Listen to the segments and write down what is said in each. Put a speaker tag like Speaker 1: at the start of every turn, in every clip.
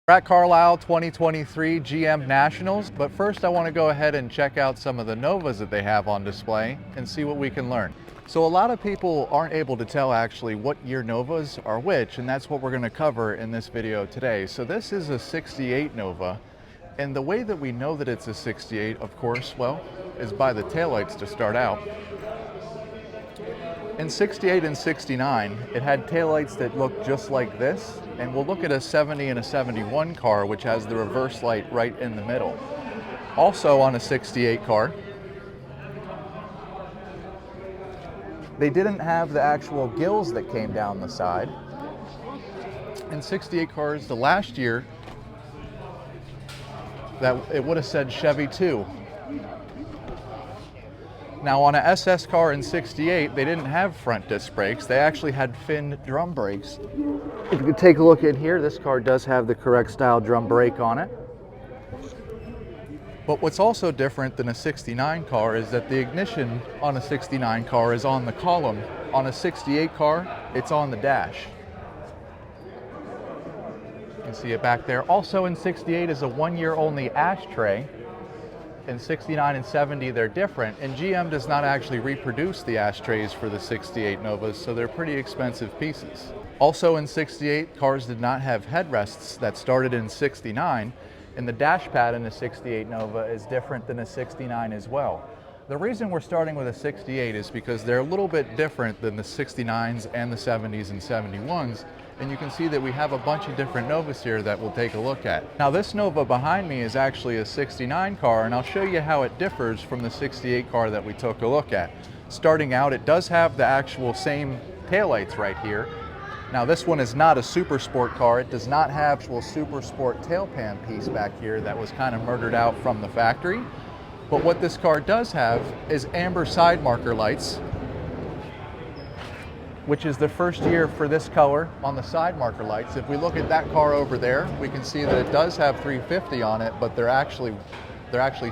Speaker 1: We're at Carlisle 2023 GM Nationals, but first I want to go ahead and check out some of the Novas that they have on display and see what we can learn. So a lot of people aren't able to tell actually what year Novas are which, and that's what we're going to cover in this video today. So this is a 68 Nova, and the way that we know that it's a 68, of course, well, is by the taillights to start out. In 68 and 69, it had taillights that looked just like this, and we'll look at a 70 and a 71 car, which has the reverse light right in the middle. Also on a 68 car, they didn't have the actual gills that came down the side. In 68 cars, the last year, that it would have said Chevy 2. Now on a SS car in 68, they didn't have front disc brakes. They actually had fin drum brakes. If you could take a look in here, this car does have the correct style drum brake on it. But what's also different than a 69 car is that the ignition on a 69 car is on the column. On a 68 car, it's on the dash. You can see it back there. Also in 68 is a 1 year only ashtray. In 69 and 70, they're different, and GM does not actually reproduce the ashtrays for the 68 Novas, so they're pretty expensive pieces. Also in 68, cars did not have headrests that started in 69, and the dash pad in a 68 Nova is different than a 69 as well. The reason we're starting with a 68 is because they're a little bit different than the 69s and the 70s and 71s, and you can see that we have a bunch of different Novas here that we'll take a look at. Now this Nova behind me is actually a 69 car, and I'll show you how it differs from the 68 car that we took a look at. Starting out, it does have the actual same taillights right here. Now this one is not a super sport car. It does not have actual super sport tail pan piece back here that was kind of murdered out from the factory. But what this car does have is amber side marker lights, which is the first year for this color on the side marker lights. If we look at that car over there, we can see that it does have 350 on it, but they're actually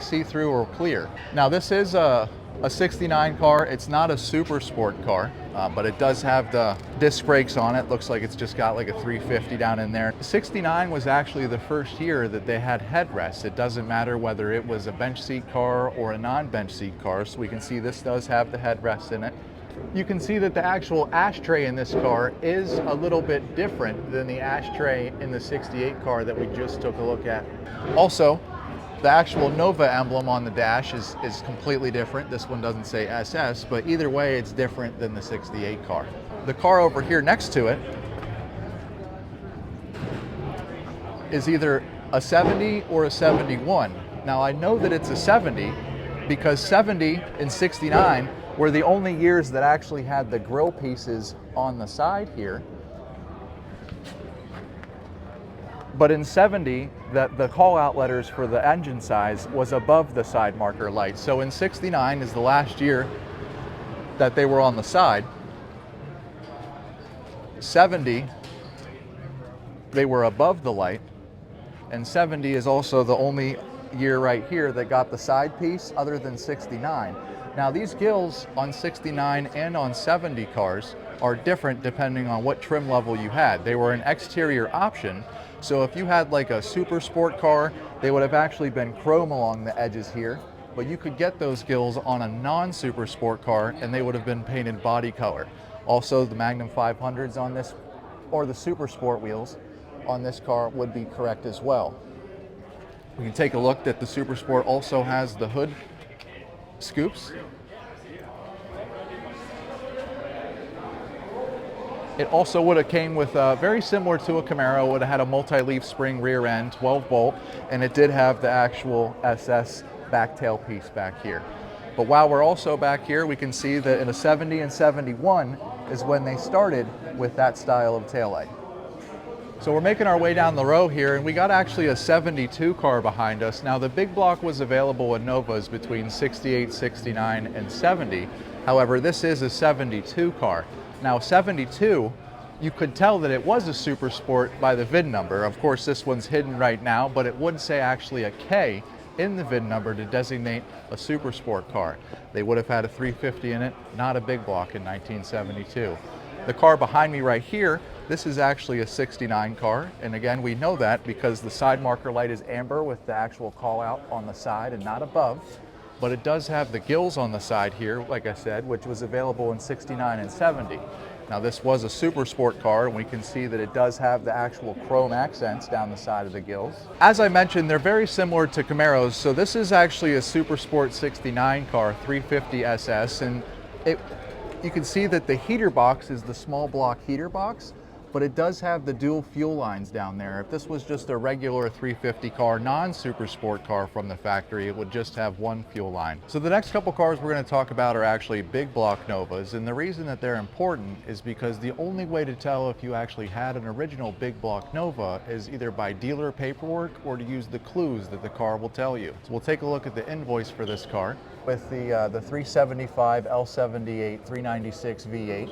Speaker 1: see-through or clear. Now this is a 69 car. It's not a super sport car, but it does have the disc brakes on it. Looks like it's just got like a 350 down in there. 69 was actually the first year that they had headrests. It doesn't matter whether it was a bench seat car or a non-bench seat car, so we can see this does have the headrests in it. You can see that the actual ashtray in this car is a little bit different than the ashtray in the 68 car that we just took a look at. Also, the actual Nova emblem on the dash is completely different. This one doesn't say SS, but either way, it's different than the 68 car. The car over here next to it is either a 70 or a 71. Now I know that it's a 70 because 70 and 69 were the only years that actually had the grille pieces on the side here. But in 70, the call out letters for the engine size was above the side marker light. So in 69 is the last year that they were on the side. 70, they were above the light. And 70 is also the only year right here that got the side piece other than 69. Now these gills on 69 and on 70 cars are different depending on what trim level you had. They were an exterior option, so if you had like a super sport car, they would have actually been chrome along the edges here, but you could get those gills on a non-super sport car and they would have been painted body color. Also the Magnum 500s on this, or the super sport wheels on this car would be correct as well. We can take a look that the super sport also has the hood scoops. It also would have came with very similar to a Camaro, would have had a multi-leaf spring rear end, 12 bolt, and it did have the actual SS back tail piece back here. But while we're also back here, we can see that in a 70 and 71 is when they started with that style of taillight. So we're making our way down the row here, and we got actually a 72 car behind us. Now the big block was available in Novas between 68, 69, and 70. However, this is a 72 car. Now 72, you could tell that it was a super sport by the VIN number. Of course, this one's hidden right now, but it would say actually a K in the VIN number to designate a super sport car. They would have had a 350 in it, not a big block in 1972. The car behind me right here, this is actually a 69 car, and again, we know that because the side marker light is amber with the actual call out on the side and not above, but it does have the gills on the side here, like I said, which was available in 69 and 70. Now this was a super sport car, and we can see that it does have the actual chrome accents down the side of the gills. As I mentioned, they're very similar to Camaros, so this is actually a super sport 69 car, 350 SS, and you can see that the heater box is the small block heater box, but it does have the dual fuel lines down there. If this was just a regular 350 car, non-super sport car from the factory, it would just have one fuel line. So the next couple cars we're going to talk about are actually big block Novas, and the reason that they're important is because the only way to tell if you actually had an original big block Nova is either by dealer paperwork or to use the clues that the car will tell you. So we'll take a look at the invoice for this car with the 375 L78 396 V8.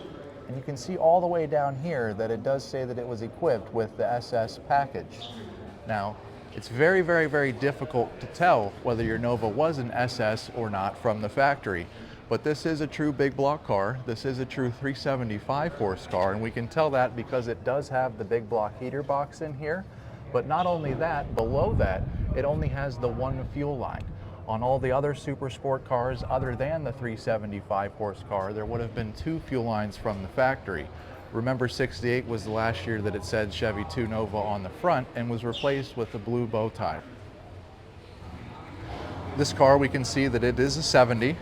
Speaker 1: And you can see all the way down here that it does say that it was equipped with the SS package. Now, it's very, very, very difficult to tell whether your Nova was an SS or not from the factory. But this is a true big block car. This is a true 375 horse car, and we can tell that because it does have the big block heater box in here. But not only that, below that, it only has the one fuel line. On all the other super sport cars, other than the 375 horse car, there would have been two fuel lines from the factory. Remember, 68 was the last year that it said Chevy 2 Nova on the front and was replaced with the blue bow tie. This car, we can see that it is a 70.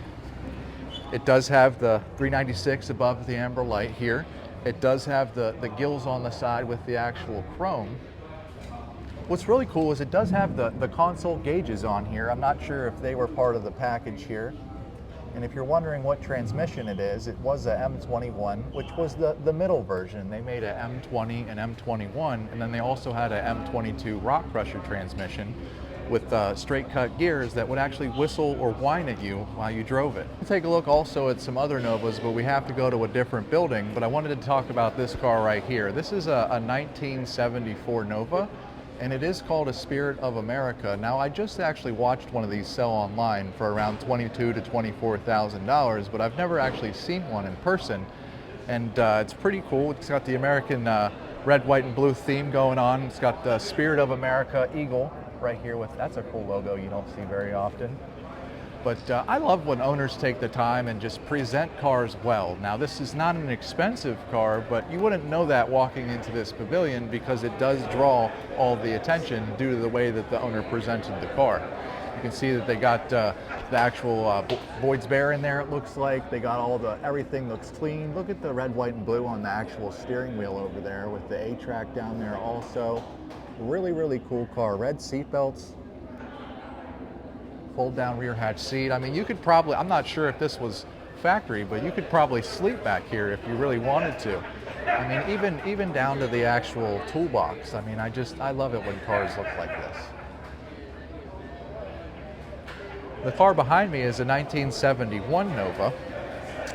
Speaker 1: It does have the 396 above the amber light here. It does have the gills on the side with the actual chrome. What's really cool is it does have the console gauges on here. I'm not sure if they were part of the package here. And if you're wondering what transmission it was a M21, which was the middle version. They made a M20 and M21, and then they also had a M22 rock crusher transmission with straight cut gears that would actually whistle or whine at you while you drove it. We'll take a look also at some other Novas, but we have to go to a different building. But I wanted to talk about this car right here. This is a 1974 Nova. And it is called a Spirit of America. Now, I just actually watched one of these sell online for around $22,000 to $24,000, but I've never actually seen one in person. And it's pretty cool. It's got the American red, white, and blue theme going on. It's got the Spirit of America eagle right here that's a cool logo you don't see very often. But I love when owners take the time and just present cars well. Now, this is not an expensive car, but you wouldn't know that walking into this pavilion because it does draw all the attention due to the way that the owner presented the car. You can see that they got the actual Boyd's Bear in there, it looks like. They got everything looks clean. Look at the red, white, and blue on the actual steering wheel over there with the A-track down there also. Really, really cool car. Red seat belts. Fold down rear hatch seat. I mean, you could probably, I'm not sure if this was factory, but you could probably sleep back here if you really wanted to. I mean, even down to the actual toolbox. I mean, I love it when cars look like this. The car behind me is a 1971 Nova,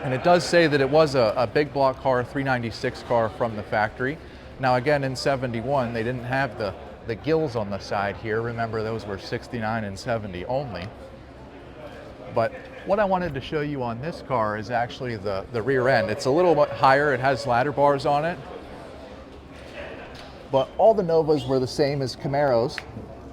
Speaker 1: and it does say that it was a big block car, 396 car from the factory. Now again, in 71, they didn't have the gills on the side here. Remember, those were 69 and 70 only. But what I wanted to show you on this car is actually the rear end. It's a little bit higher. It has ladder bars on it. But all the Novas were the same as Camaros.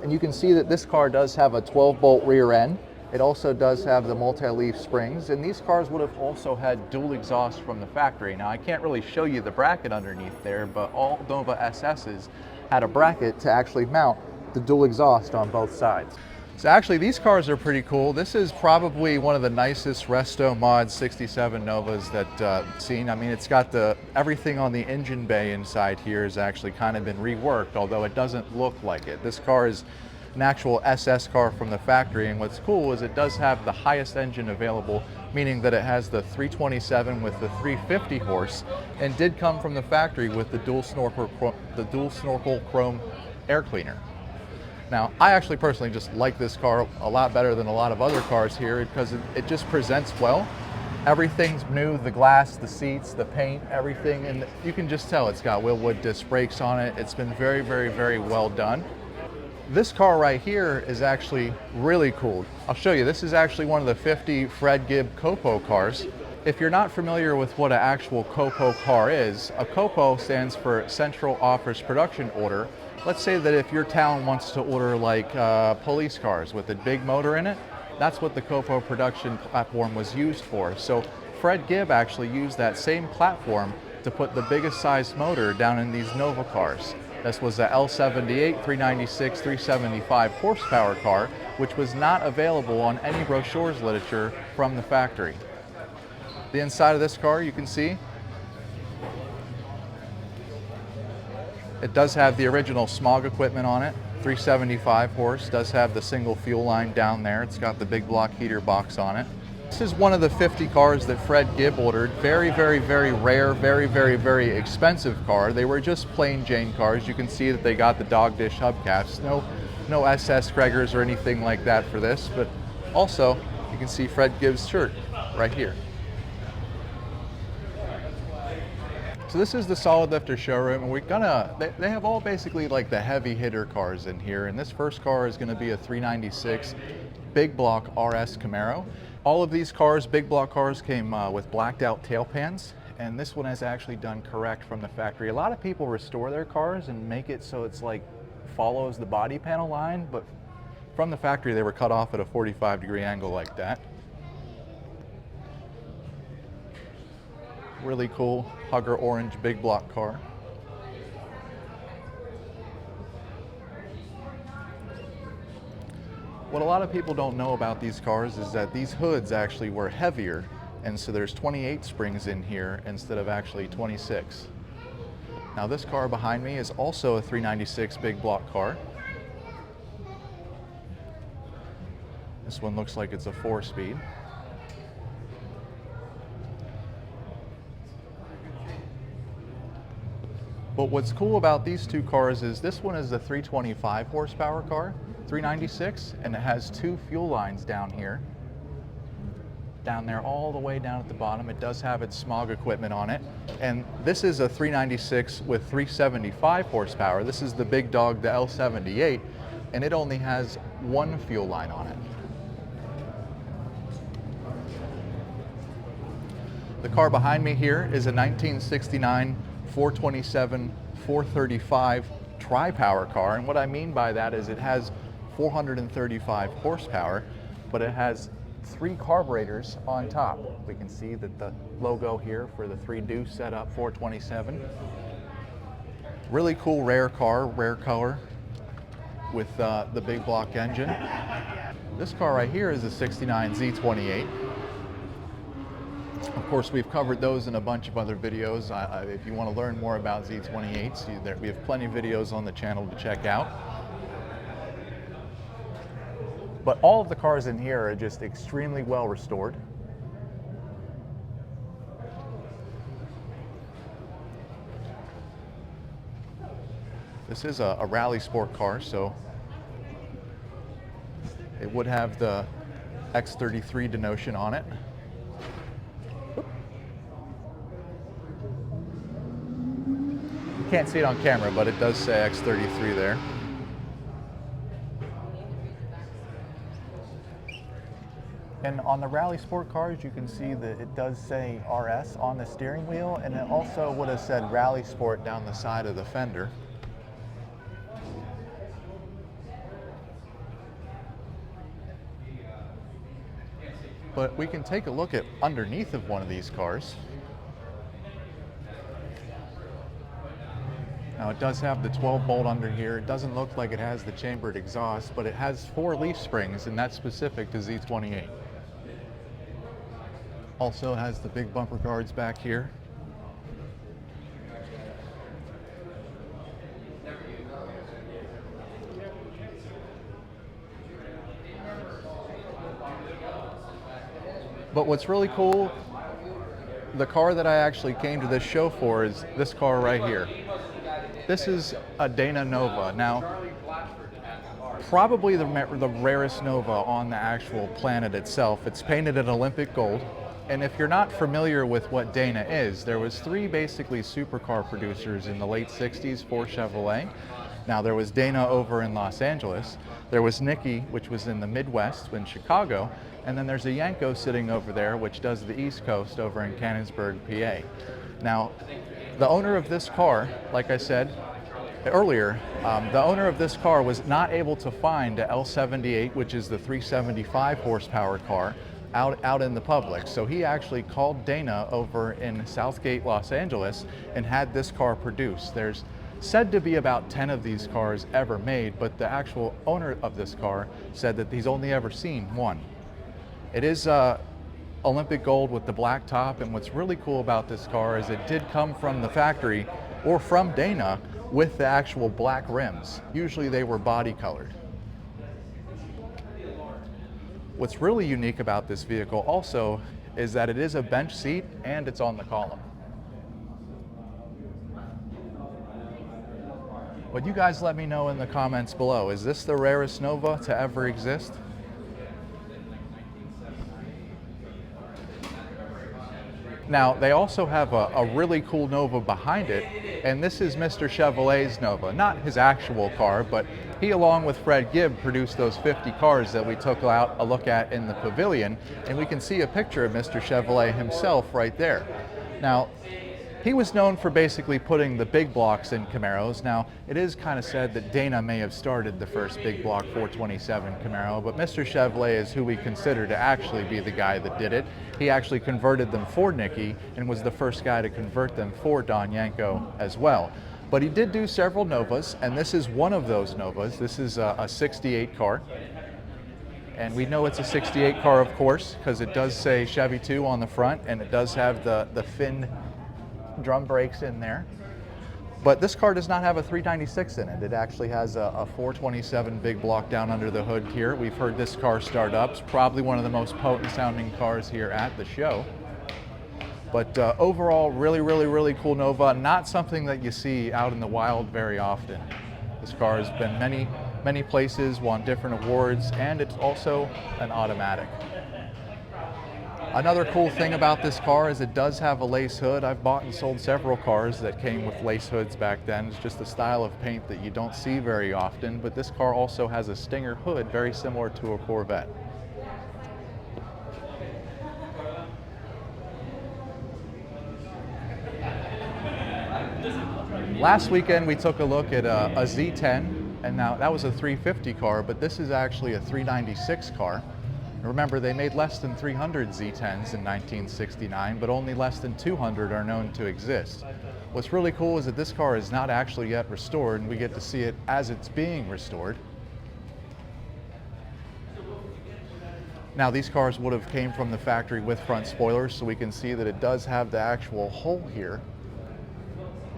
Speaker 1: And you can see that this car does have a 12-bolt rear end. It also does have the multi-leaf springs. And these cars would have also had dual exhaust from the factory. Now, I can't really show you the bracket underneath there, but all Nova SS's had a bracket to actually mount the dual exhaust on both sides. So actually, these cars are pretty cool. This is probably one of the nicest Resto Mod 67 Novas that I've seen. I mean, it's got everything on the engine bay inside here has actually kind of been reworked, although it doesn't look like it. This car is an actual SS car from the factory, and what's cool is it does have the highest engine available, meaning that it has the 327 with the 350 horse, and did come from the factory with the dual snorkel chrome air cleaner. Now, I actually personally just like this car a lot better than a lot of other cars here because it just presents well. Everything's new, the glass, the seats, the paint, everything, and you can just tell it's got Wilwood disc brakes on it. It's been very, very, very well done. This car right here is actually really cool. I'll show you. This is actually one of the 50 Fred Gibb Copo cars. If you're not familiar with what an actual Copo car is, a Copo stands for Central Office Production Order. Let's say that if your town wants to order like police cars with a big motor in it, that's what the Copo production platform was used for. So Fred Gibb actually used that same platform to put the biggest sized motor down in these Nova cars. This was a L78 396 375 horsepower car, which was not available on any brochures literature from the factory. The inside of this car, you can see, it does have the original smog equipment on it. 375 horse, does have the single fuel line down there. It's got the big block heater box on it. This is one of the 50 cars that Fred Gibb ordered. Very, very, very rare, very, very, very expensive car. They were just plain Jane cars. You can see that they got the dog dish hubcaps. No SS Gregors or anything like that for this, but also you can see Fred Gibb's shirt right here. So this is the Solid Lifter showroom, and they have all basically like the heavy hitter cars in here, and this first car is gonna be a 396 big block RS Camaro. All of these cars, big block cars, came with blacked out tail pans, and this one is actually done correct from the factory. A lot of people restore their cars and make it so it's like follows the body panel line, but from the factory they were cut off at a 45-degree angle like that. Really cool Hugger orange big block car. What a lot of people don't know about these cars is that these hoods actually were heavier, and so there's 28 springs in here instead of actually 26. Now this car behind me is also a 396 big block car. This one looks like it's a 4-speed. But what's cool about these two cars is this one is a 325 horsepower car, 396, and it has 2 fuel lines down here. Down there all the way down at the bottom. It does have its smog equipment on it. And this is a 396 with 375 horsepower. This is the big dog, the L78, and it only has 1 fuel line on it. The car behind me here is a 1969 427 435 tri-power car, and what I mean by that is it has 435 horsepower, but it has 3 carburetors on top. We can see that the logo here for the 3 deuce setup 427. Really cool rare car, rare color with the big block engine. This car right here is a 69 Z28. Of course, we've covered those in a bunch of other videos. If you want to learn more about Z28s, we have plenty of videos on the channel to check out. But all of the cars in here are just extremely well restored. This is a rally sport car, so it would have the X33 denotion on it. You can't see it on camera, but it does say X33 there. And on the rally sport cars, you can see that it does say RS on the steering wheel, and it also would have said Rally Sport down the side of the fender. But we can take a look at underneath of one of these cars. Now it does have the 12 bolt under here. It doesn't look like it has the chambered exhaust, but it has 4 leaf springs, and that's specific to Z28. Also has the big bumper guards back here. But what's really cool, the car that I actually came to this show for is this car right here. This is a Dana Nova. Now, probably the rarest Nova on the actual planet itself. It's painted in Olympic gold. And if you're not familiar with what Dana is, there was 3 basically supercar producers in the late 60s for Chevrolet. Now there was Dana over in Los Angeles, there was Nicky, which was in the Midwest in Chicago, and then there's a Yenko sitting over there, which does the East Coast over in Canonsburg, PA. Now, the owner of this car, like I said earlier, the owner of this car was not able to find a L78, which is the 375 horsepower car, out in the public. So he actually called Dana over in Southgate, Los Angeles, and had this car produced. There's said to be about 10 of these cars ever made, but the actual owner of this car said that he's only ever seen one. It is Olympic gold with the black top, and what's really cool about this car is it did come from the factory or from Dana with the actual black rims. Usually they were body colored. What's really unique about this vehicle also is that it is a bench seat and it's on the column. But you guys let me know in the comments below, is this the rarest Nova to ever exist? Now, they also have a really cool Nova behind it, and this is Mr. Chevrolet's Nova. Not his actual car, but he, along with Fred Gibb, produced those 50 cars that we took out a look at in the pavilion, and we can see a picture of Mr. Chevrolet himself right there. Now, he was known for basically putting the big blocks in Camaros. Now, it is kind of said that Dana may have started the first big block 427 Camaro, but Mr. Chevrolet is who we consider to actually be the guy that did it. He actually converted them for Nicky and was the first guy to convert them for Don Yenko as well. But he did do several Novas, and this is one of those Novas. This is a 68 car. And we know it's a 68 car, of course, because it does say Chevy 2 on the front, and it does have the fin drum brakes in there. But this car does not have a 396 in it. It actually has a 427 big block down under the hood here. We've heard this car start up. It's probably one of the most potent sounding cars here at the show. But overall, really cool Nova. Not something that you see out in the wild very often. This car has been many places, won different awards, and it's also an automatic. Another cool thing about this car is it does have a lace hood. I've bought and sold several cars that came with lace hoods back then. It's just a style of paint that you don't see very often, but this car also has a Stinger hood, very similar to a Corvette. Last weekend we took a look at a Z10, and now that was a 350 car, but this is actually a 396 car. Remember, they made less than 300 Z10s in 1969, but only less than 200 are known to exist. What's really cool is that this car is not actually yet restored, and we get to see it as it's being restored. Now, these cars would have came from the factory with front spoilers, so we can see that it does have the actual hole here.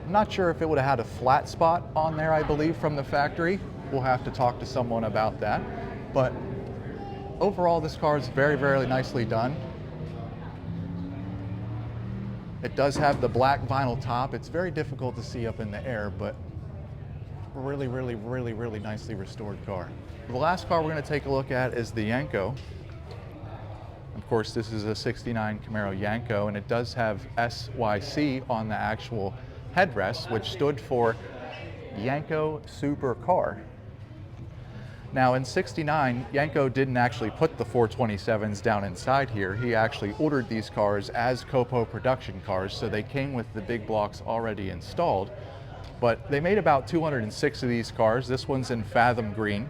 Speaker 1: I'm not sure if it would have had a flat spot on there, I believe, from the factory. We'll have to talk to someone about that. But overall, this car is very nicely done. It does have the black vinyl top. It's very difficult to see up in the air, but really nicely restored car. The last car we're going to take a look at is the Yenko. Of course, this is a 69 Camaro Yenko, and it does have SYC on the actual headrest, which stood for Yenko Super Car. Now, in '69, Yenko didn't actually put the 427s down inside here. He actually ordered these cars as Copo production cars, so they came with the big blocks already installed. But they made about 206 of these cars. This one's in Fathom Green.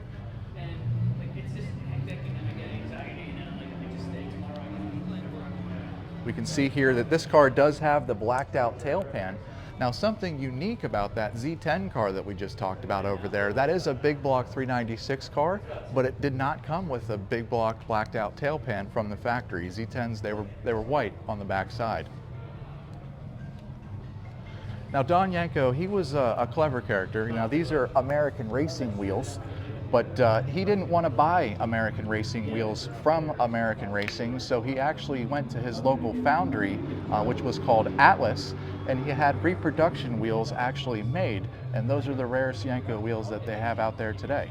Speaker 1: We can see here that this car does have the blacked out tail pan. Now, something unique about that Z10 car that we just talked about over there, that is a big block 396 car, but it did not come with a big block blacked out tail pan from the factory. Z10s, they were white on the back side. Now, Don Yenko, he was a clever character. Now, these are American racing wheels, but he didn't want to buy American racing wheels from American Racing, so he actually went to his local foundry, which was called Atlas, and he had reproduction wheels actually made, and those are the rarest Yenko wheels that they have out there today.